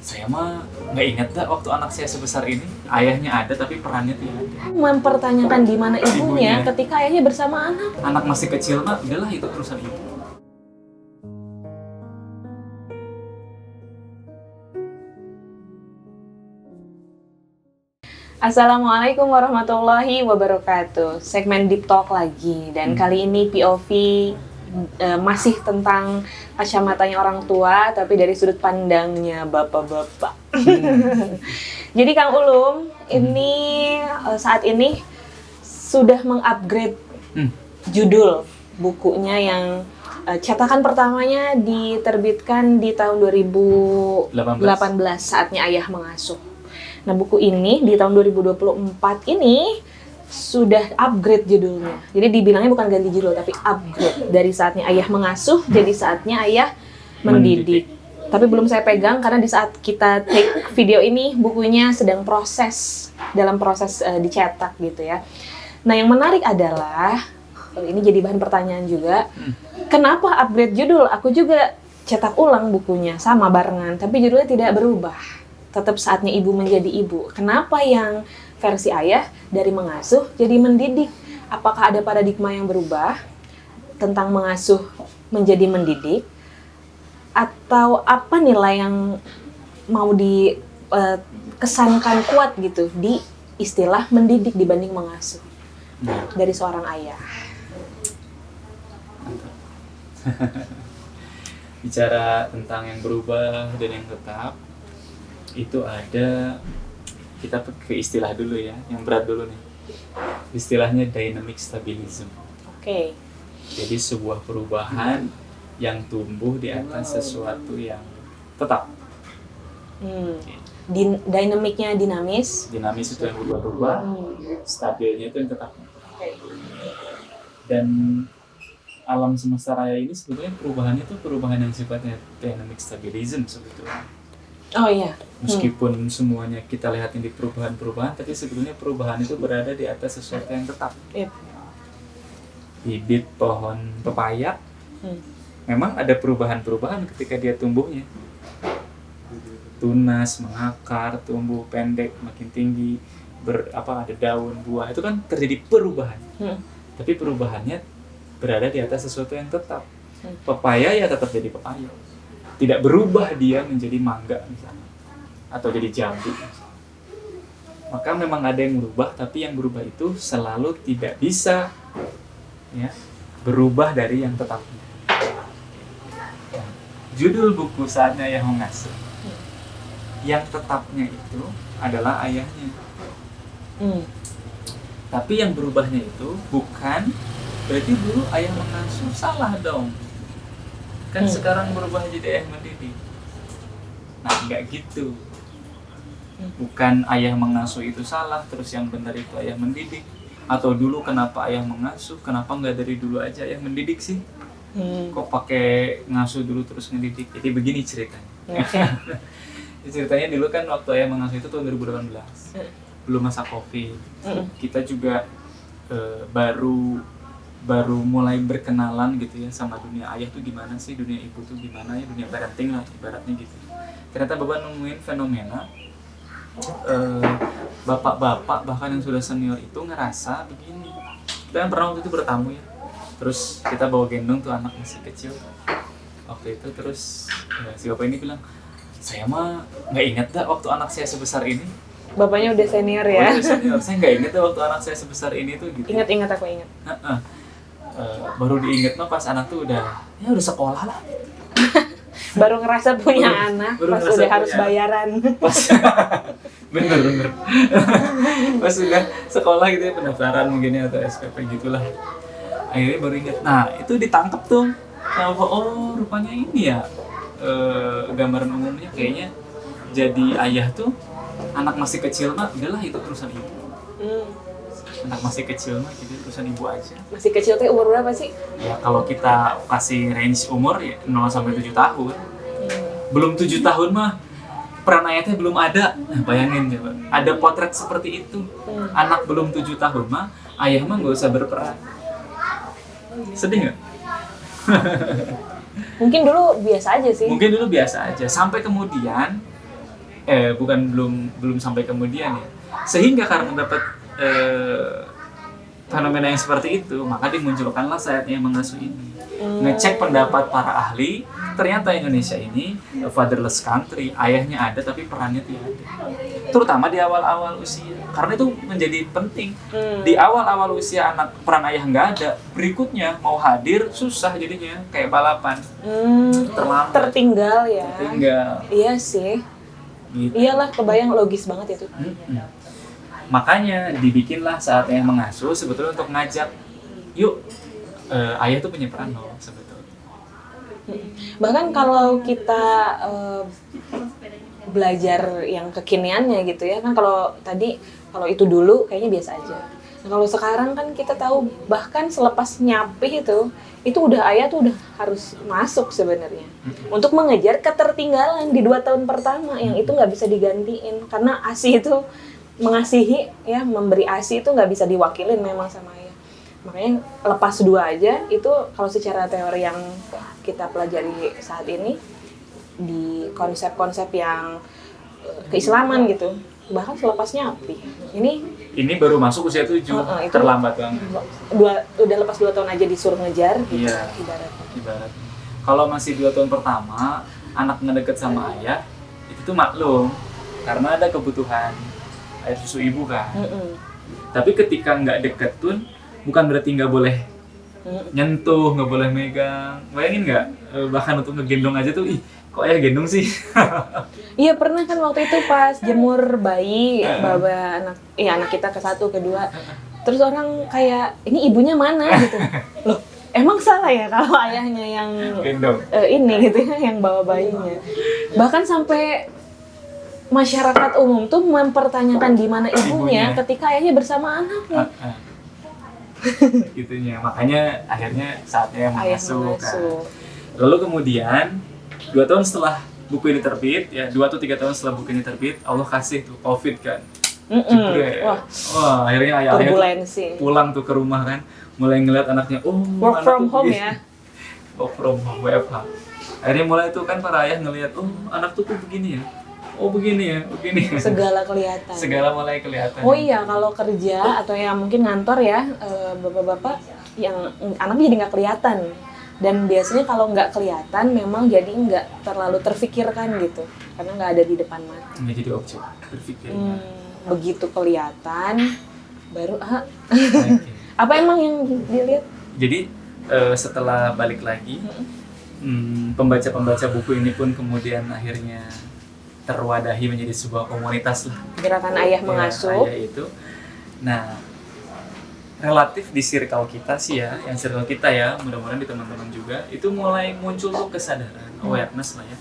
Saya mah nggak ingat dah waktu anak saya sebesar ini. Ayahnya ada tapi perannya tidak ada. Mempertanyakan di mana ibunya Ibunya. ketika ayahnya bersama anak. Anak masih kecil mah udahlah itu urusan ibu. Assalamualaikum warahmatullahi wabarakatuh. Segmen Deep Talk lagi, dan kali ini POV masih tentang kacamatanya orang tua, tapi dari sudut pandangnya bapak-bapak. Jadi Kang Ulum ini saat ini sudah mengupgrade judul bukunya yang cetakan pertamanya diterbitkan di tahun 2018, Saatnya Ayah Mengasuh. Nah, buku ini di tahun 2024 ini sudah upgrade judulnya. Jadi dibilangnya bukan ganti judul, tapi upgrade. Dari Saatnya Ayah Mengasuh jadi Saatnya Ayah Mendidik. Tapi belum saya pegang karena di saat kita take video ini bukunya sedang dalam proses dicetak gitu ya. Nah, yang menarik adalah ini jadi bahan pertanyaan juga. Kenapa upgrade judul? Aku juga cetak ulang bukunya sama barengan, tapi judulnya tidak berubah. Tetap Saatnya Ibu Menjadi Ibu. Kenapa yang versi ayah dari mengasuh jadi mendidik? Apakah ada paradigma yang berubah tentang mengasuh menjadi mendidik? Atau apa nilai yang mau dikesankan kuat gitu di istilah mendidik dibanding mengasuh dari seorang ayah? Bicara tentang yang berubah dan yang tetap, itu ada, kita ke istilah dulu ya, yang berat dulu nih. Istilahnya dynamic stabilism. Oke. Jadi sebuah perubahan yang tumbuh di atas sesuatu yang tetap. Dinamiknya dinamis. Dinamis itu yang berubah-ubah, stabilnya itu yang tetap. Dan alam semesta raya ini sebetulnya perubahannya itu perubahan yang sifatnya dynamic stabilism sebetulnya. Oh iya. Meskipun semuanya kita lihat ini perubahan-perubahan, tapi sebetulnya perubahan itu berada di atas sesuatu yang tetap. Yep. Bibit pohon pepaya, memang ada perubahan-perubahan ketika dia tumbuhnya. Tunas, mengakar, tumbuh pendek, makin tinggi, ada daun, buah, itu kan terjadi perubahan. Tapi perubahannya berada di atas sesuatu yang tetap. Pepaya ya tetap jadi pepaya. Tidak berubah dia menjadi mangga misalnya, atau jadi jambu misalnya. Maka memang ada yang berubah, tapi yang berubah itu selalu tidak bisa ya berubah dari yang tetap. Judul buku Saatnya Ayah Mengasuh, yang tetapnya itu adalah ayahnya. Tapi yang berubahnya itu bukan berarti dulu ayah mengasuh salah dong. Kan sekarang berubah jadi ayah mendidik. Nah, enggak gitu. Bukan ayah mengasuh itu salah, terus yang benar itu ayah mendidik. Atau dulu kenapa ayah mengasuh, kenapa enggak dari dulu aja ayah mendidik sih? Kok pakai ngasuh dulu terus mendidik? Jadi begini ceritanya. Ceritanya dulu kan waktu ayah mengasuh itu tahun 2018. Belum masa Covid. Kita juga baru mulai berkenalan gitu ya sama dunia ayah tuh gimana sih, dunia ibu tuh gimana ya, dunia parenting lah ibaratnya gitu. Ternyata Bapak nemuin fenomena bapak-bapak bahkan yang sudah senior itu ngerasa begini. Kita kan pernah waktu itu bertamu ya, terus kita bawa gendong tuh anak masih kecil waktu itu, terus si bapak ini bilang, saya mah nggak ingat dah waktu anak saya sebesar ini. Bapaknya udah senior ya? Udah senior, saya nggak ingat dah waktu anak saya sebesar ini tuh gitu. Ingat, aku ingat. Baru diinget mah pas anak tuh udah sekolah lah. Baru ngerasa punya anak pas udah harus bayaran. Bener. Pas udah sekolah gitu ya, pendaftaran mungkin ya, atau SPP gitulah. Akhirnya baru inget. Nah, itu ditangkap tuh. Oh, rupanya ini ya gambaran umumnya kayaknya jadi ayah tuh anak masih kecil mah udahlah itu urusan ibu. Anak masih kecil mah jadi urusan ibu aja. Masih kecil tuh umur berapa sih? Ya kalau kita kasih range umur ya 0 sampai 7 tahun. Belum 7 tahun mah peran ayahnya belum ada. Nah, bayangin coba. Ada potret seperti itu. Anak belum 7 tahun mah ayah mah enggak usah berperan. Sedih enggak? Mungkin dulu biasa aja sih. Mungkin dulu biasa aja. Sampai kemudian bukan belum sampai kemudian ya. Sehingga karena dapat fenomena yang seperti itu, maka dimunculkanlah Saatnya Mengasuh ini. Ngecek pendapat para ahli, ternyata Indonesia ini a fatherless country, ayahnya ada tapi perannya tidak ada. Terutama di awal-awal usia. Karena itu menjadi penting. Di awal-awal usia anak peran ayah nggak ada, berikutnya mau hadir susah jadinya, kayak balapan. Terlambat. Tertinggal ya. Tertinggal. Iya sih. Gitu. Iyalah, kebayang, logis banget itu. Makanya dibikinlah Saatnya Mengasuh sebetulnya untuk ngajak, yuk ayah tuh punya peran loh sebetulnya. Bahkan kalau kita belajar yang kekiniannya gitu ya, kan kalau itu dulu kayaknya biasa aja. Nah, kalau sekarang kan kita tahu bahkan selepas nyapih itu udah ayah tuh udah harus masuk sebenarnya untuk mengejar ketertinggalan di 2 tahun pertama yang itu nggak bisa digantiin, karena ASI itu mengasihi ya, memberi ASI itu nggak bisa diwakilin memang sama ayah. Makanya lepas 2 aja itu kalau secara teori yang kita pelajari saat ini di konsep-konsep yang keislaman gitu, bahkan selepasnya api. Ini baru masuk usia 7, itu terlambat banget. Udah lepas 2 tahun aja disuruh ngejar gitu, Iya, ibaratnya. Kalau masih 2 tahun pertama, anak ngedeket sama ayah, itu tuh maklum, karena ada kebutuhan air susu ibu kan. Tapi ketika nggak deket pun, bukan berarti nggak boleh nyentuh, nggak boleh megang. Bayangin nggak, bahkan untuk ngegendong aja tuh, ih kok ayah gendong sih? Iya, pernah kan waktu itu pas jemur bayi, anak kita ke 1, ke 2. Terus orang kayak, ini ibunya mana gitu. Loh, emang salah ya kalau ayahnya yang gendong? Ini gitu ya, yang bawa bayinya. Bahkan sampai masyarakat umum tuh mempertanyakan di mana ibunya ketika ayahnya bersama anaknya. Gitunya, makanya akhirnya Saatnya Mengasuh kan. Lalu kemudian 2 tahun setelah buku ini terbit, ya 2 atau 3 tahun setelah buku ini terbit, Allah kasih tuh COVID kan. Wah, akhirnya ayah pulang tuh ke rumah kan, mulai ngeliat anaknya, work from home ya. Work from home, WFH. Akhirnya mulai tuh kan para ayah ngeliat, anak tuh begini ya. Begini ya. Segala kelihatan. Segala mulai kelihatan. Oh iya, kalau kerja atau yang mungkin ngantor ya, bapak-bapak yang anaknya jadi nggak kelihatan. Dan biasanya kalau nggak kelihatan, memang jadi nggak terlalu terfikirkan gitu, karena nggak ada di depan mata. Nggak jadi objek berpikir. Begitu kelihatan, baru apa emang yang dilihat? Jadi setelah balik lagi, pembaca-pembaca buku ini pun kemudian akhirnya terwadahi menjadi sebuah komunitas lah. Gerakan Ayah Mengasuh. Ayah itu. Nah, relatif di circle kita sih ya, yang circle kita ya, mudah-mudahan di teman-teman juga, itu mulai muncul tuh kesadaran, awareness lah ya.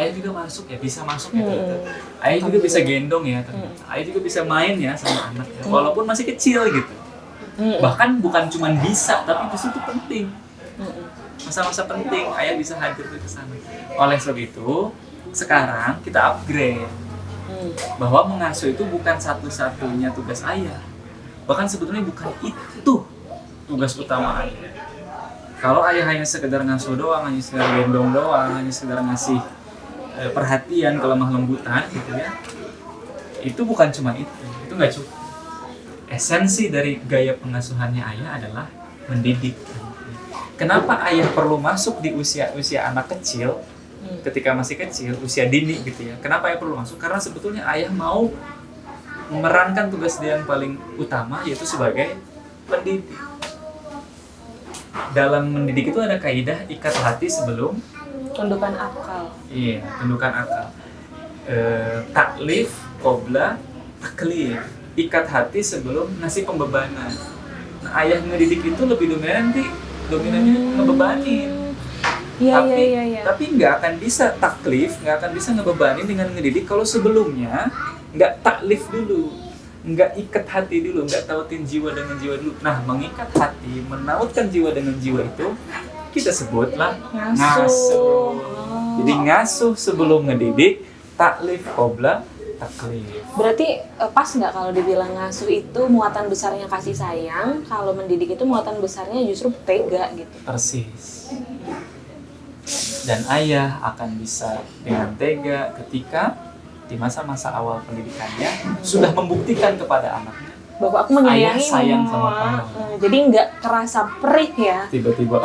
Ayah juga masuk ya, bisa masuk ya ternyata. Ayah juga bisa gendong ya ternyata. Ayah juga bisa main ya sama anak ya, walaupun masih kecil gitu. Bahkan bukan cuma bisa, tapi justru itu penting. Masa-masa penting, ayah bisa hadir ke sana. Oleh sebab itu, sekarang kita upgrade bahwa mengasuh itu bukan satu-satunya tugas ayah, bahkan sebetulnya bukan itu tugas utama ayah. Kalau ayah hanya sekedar ngasuh doang, hanya sekedar gendong doang, hanya sekedar ngasih perhatian, kelemah lembutan gitu ya, itu bukan cuma itu nggak cukup. Esensi dari gaya pengasuhannya ayah adalah mendidik. Kenapa ayah perlu masuk di usia anak kecil? Ketika masih kecil, usia dini gitu ya. Kenapa ayah perlu masuk? Karena sebetulnya ayah mau memerankan tugas dia yang paling utama, yaitu sebagai pendidik. Dalam mendidik itu ada kaidah ikat hati sebelum tundukan akal. Iya, tundukan akal. Taklif, qobla, taklif. Ikat hati sebelum ngasih pembebanan. Nah, ayah ngedidik itu lebih dominannya ngebebanin. Tapi nggak akan bisa taklif, nggak akan bisa ngebebanin dengan ngedidik kalau sebelumnya nggak taklif dulu, nggak ikat hati dulu, nggak tautin jiwa dengan jiwa dulu. Nah, mengikat hati, menautkan jiwa dengan jiwa itu kita sebutlah ngasuh. Jadi ngasuh sebelum ngedidik, taklif qobla taklif. Berarti pas nggak kalau dibilang ngasuh itu muatan besarnya kasih sayang, kalau mendidik itu muatan besarnya justru tega gitu. Persis. Dan ayah akan bisa dengan tega ketika di masa-masa awal pendidikannya sudah membuktikan kepada anaknya bahwa aku menyayangi ayah sayang sama kamu. Jadi nggak kerasa perih ya. Tiba-tiba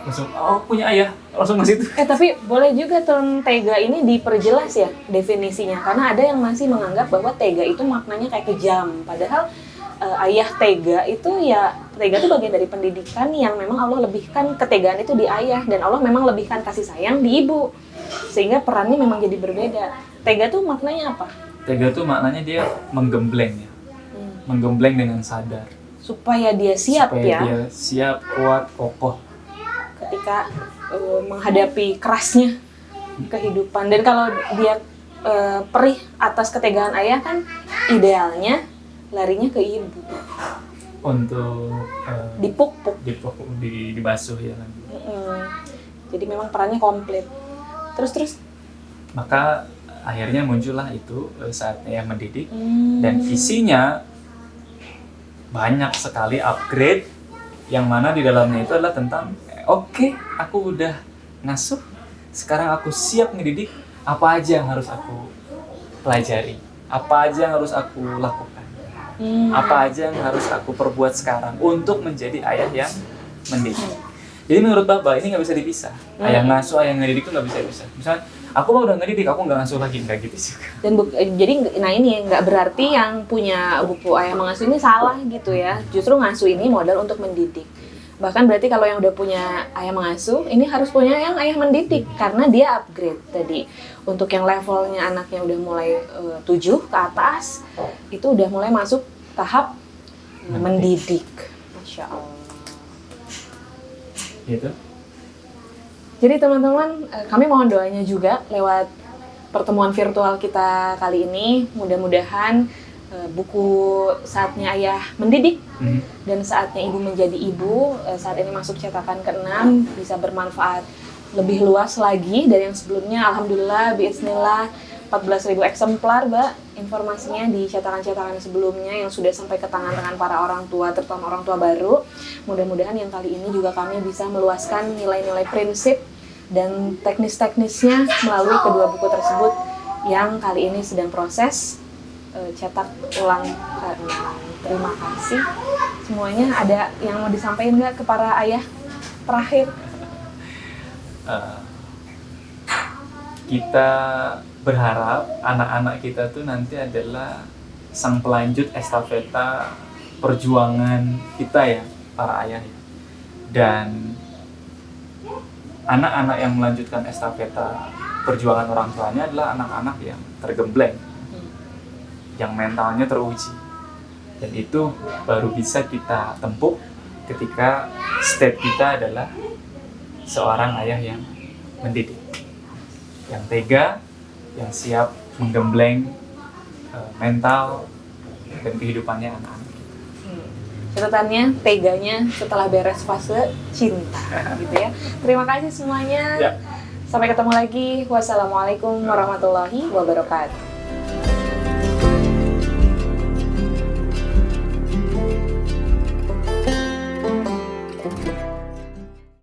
langsung punya ayah langsung ngasih itu. Tapi boleh juga term tega ini diperjelas ya definisinya, karena ada yang masih menganggap bahwa tega itu maknanya kayak kejam, padahal ayah tega itu ya, tega itu bagian dari pendidikan yang memang Allah lebihkan ketegaan itu di ayah, dan Allah memang lebihkan kasih sayang di ibu, sehingga perannya memang jadi berbeda. Tega tuh maknanya apa? Tega tuh maknanya dia menggembleng ya, menggembleng dengan sadar supaya dia siap supaya ya dia siap, kuat, kokoh ketika menghadapi kerasnya kehidupan. Dan kalau dia perih atas ketegaan ayah kan idealnya larinya ke ibu untuk dipuk-puk, dibasuh ya kan. Jadi memang perannya komplit. Terus Maka akhirnya muncullah itu saatnya yang mendidik, dan isinya banyak sekali upgrade yang mana di dalamnya itu adalah tentang oke, aku udah ngasuh, sekarang aku siap ngedidik, apa aja yang harus aku pelajari, apa aja yang harus aku lakukan, apa aja yang harus aku perbuat sekarang untuk menjadi ayah yang mendidik. Jadi menurut Bapak ini nggak bisa dipisah. Ayah ngasuh, ayah ngedidik itu nggak bisa dipisah. Misalnya aku mah udah ngedidik, aku nggak ngasuh lagi, nggak gitu juga. Dan jadi nah ini nggak berarti yang punya buku ayah mengasuh ini salah gitu ya. Justru ngasuh ini modal untuk mendidik. Bahkan berarti kalau yang udah punya ayah mengasuh, ini harus punya yang ayah mendidik, karena dia upgrade tadi. Untuk yang levelnya anaknya udah mulai 7 ke atas, itu udah mulai masuk tahap mendidik. Masya Allah. Gitu. Jadi teman-teman, kami mohon doanya juga lewat pertemuan virtual kita kali ini. Mudah-mudahan buku Saatnya Ayah Mendidik dan Saatnya Ibu Menjadi Ibu saat ini masuk cetakan ke-6 bisa bermanfaat lebih luas lagi dari yang sebelumnya. Alhamdulillah, biiznillah 14.000 eksemplar, Mbak, informasinya di cetakan-cetakan sebelumnya yang sudah sampai ke tangan-tangan para orang tua, terutama orang tua baru. Mudah-mudahan yang kali ini juga kami bisa meluaskan nilai-nilai prinsip dan teknis-teknisnya melalui kedua buku tersebut yang kali ini sedang proses cetak ulang ke-6. Terima kasih semuanya. Ada yang mau disampaikan nggak ke para ayah terakhir? Kita berharap anak-anak kita tuh nanti adalah sang pelanjut estafeta perjuangan kita ya, para ayah ya. Dan anak-anak yang melanjutkan estafeta perjuangan orang tuanya adalah anak-anak yang tergembleng, yang mentalnya teruji. Dan itu baru bisa kita tempuh ketika step kita adalah seorang ayah yang mendidik, yang tega, yang siap menggembleng mental dan kehidupannya anak-anak. Catatannya, teganya setelah beres fase cinta, gitu ya. Terima kasih semuanya. Ya. Sampai ketemu lagi. Wassalamualaikum warahmatullahi wabarakatuh.